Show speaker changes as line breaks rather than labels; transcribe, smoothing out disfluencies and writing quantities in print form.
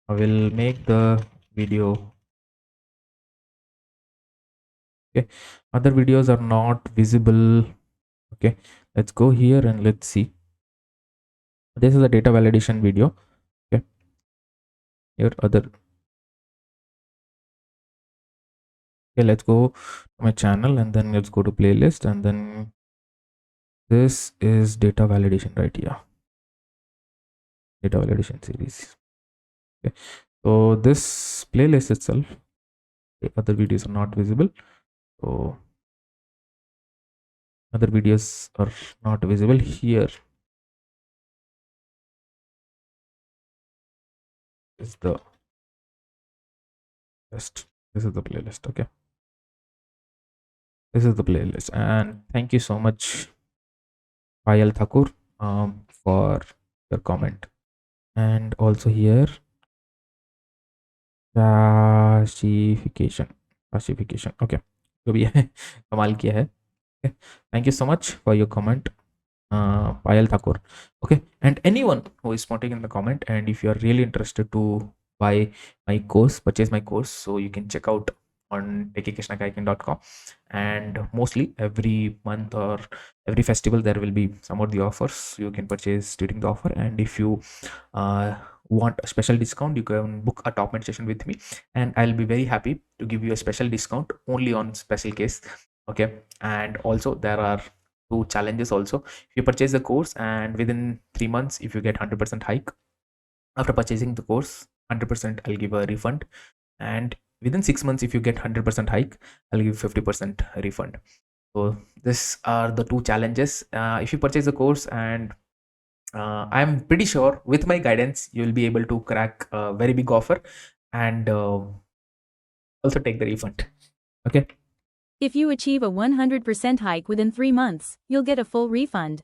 I will make the video. Okay, other videos are not visible. Okay, let's go here and let's see. This is a data validation video. Okay, here other. Okay, let's go to my channel and then let's go to playlist, and then this is data validation right here. Data validation series. Okay, so this playlist itself, the other videos are not visible. So other videos are not visible here. Is the list. This is the playlist. Okay, this is the playlist, and thank you so much, Payal Thakur, for your comment. And also here, classification. Okay, जो भी है कमाल किया है. Okay, thank you so much for your comment, Payal Thakur. Okay, and anyone who is spotting in the comment, and if you are really interested to buy my course, purchase my course, so you can check out on techie.kayaking.com. And mostly every month or every festival there will be some of the offers you can purchase during the offer. And if you want a special discount, you can book a top meditation with me, and I'll be very happy to give you a special discount only on special case. Okay, and also there are two challenges also. If you purchase the course and within 3 months, if you get 100% hike after purchasing the course, 100% I'll give a refund. And within 6 months, if you get 100% hike, I'll give 50% refund. So these are the two challenges. If you purchase the course, and I'm pretty sure with my guidance you'll be able to crack a very big offer, and also take the refund. Okay.
If you achieve a 100% hike within 3 months, you'll get a full refund.